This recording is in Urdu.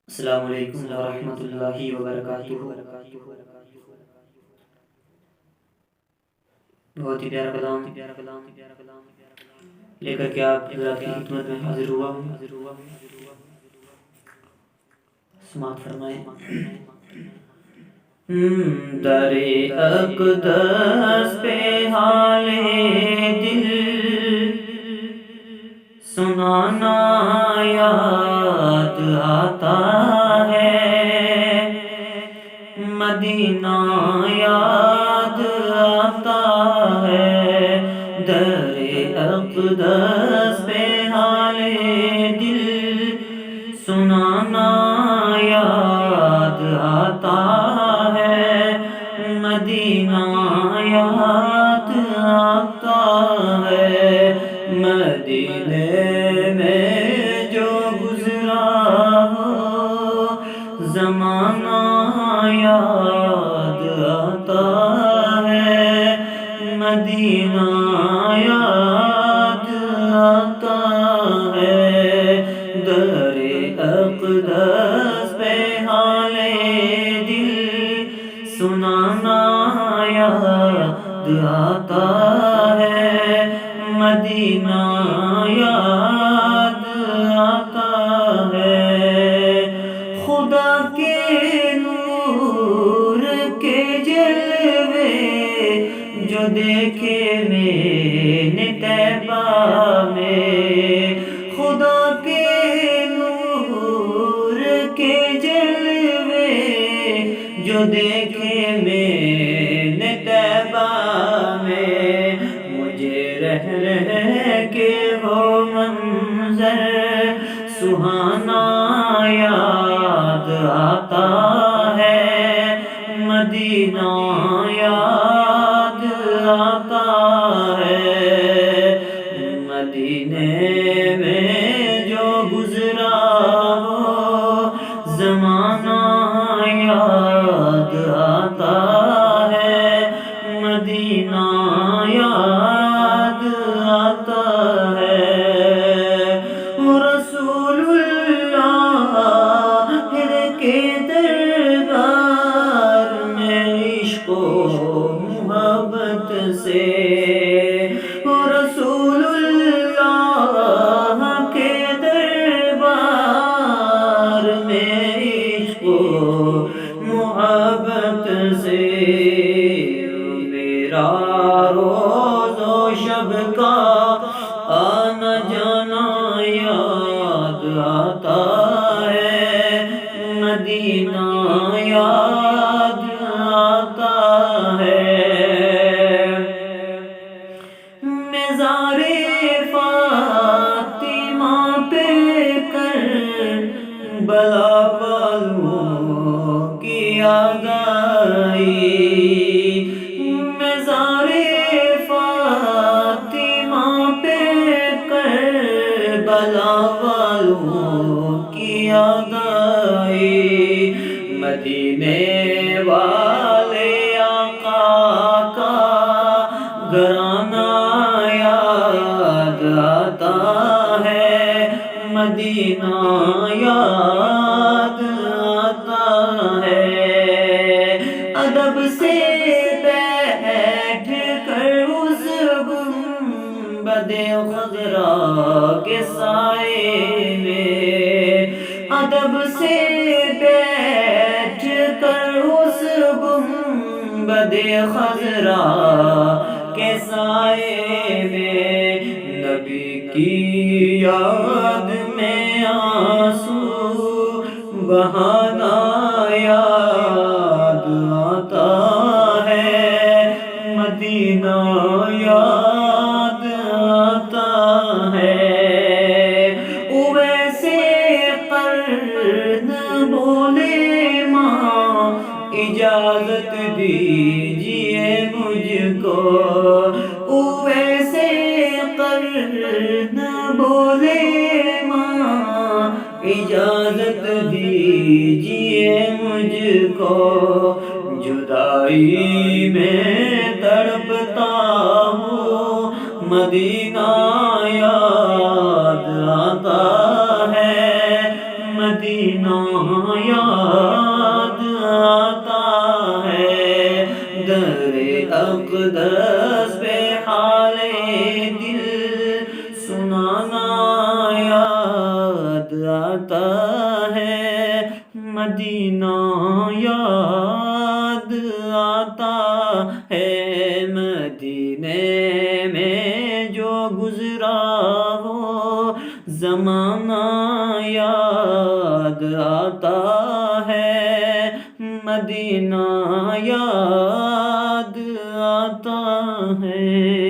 السلام علیکم ورحمۃ اللہ وبرکاتہ۔ بہت ہی پیارا کلام لے کر کے آپ حضرات کی خدمت میں حاضر ہوا ہوں۔ سماعت فرمائیں۔ در اقدس پہ حال دل سنانا یاد آتا ہے، مدینہ یاد آتا ہے۔ در اقدس پہ حال دل سنانا یاد آتا ہے، مدینہ یاد آتا ہے۔ مدینے میں جو گزرا ہو زمانہ یاد آتا ہے، مدینہ یاد آتا ہے۔ در اقدس پہ حال دل سنانا یاد آتا ہے، مدینہ یاد آتا ہے۔ خدا کے نور کے جلوے جو دیکھے میں نے طیبہ میں، خدا کے نور کے جلوے جو دیکھے میں نے طیبہ میں، مجھے رہ رہ کے وہ منظر سہانا یاد آتا ہے، مدینہ یاد آتا ہے۔ مدینے میں جو گزرا ہو زمانہ یاد آتا ہے، مدینہ یاد آتا ہے۔ رسول اللہ کے دربار میں عشق و محبت سے، رسول اللہ کے دربار میں عشق و محبت سے، میرا روز و شب کا آنا جانا یاد آتا ہے، مدینہ یاد آتا ہے۔ مزار فاطمہ پہ کربلا والوں کی یاد آئی، مزار فاطمہ پہ کربلا والوں کی یاد آئی۔ مدینے والے آقا کا گھرانہ یاد آتا ہے، مدینہ یاد آتا ہے۔ ادب سے بیٹھ کر اس گنبد خضرا کے سائے میں، ادب سے بیٹھ کر اس گنبد خضرا کے سائے میں، نبی کی یاد میں آنسو بہانا یاد آتا ہے، مدینہ یاد آتا ہے۔ ویسے قرن بولے ماں اجازت دیجیے مجھ کو، ویسے قرن بولے ماں اجازت دیجیے مجھ کو، جدائی میں تڑپتا ہوں، مدینہ یاد آتا ہے، مدینہ اقدس پہ حال دل سنانا یاد آتا ہے، مدینہ یاد آتا ہے، مدینے میں جو گزرا وہ زمانہ یاد آتا ہے، مدینہ یاد آتا ہے۔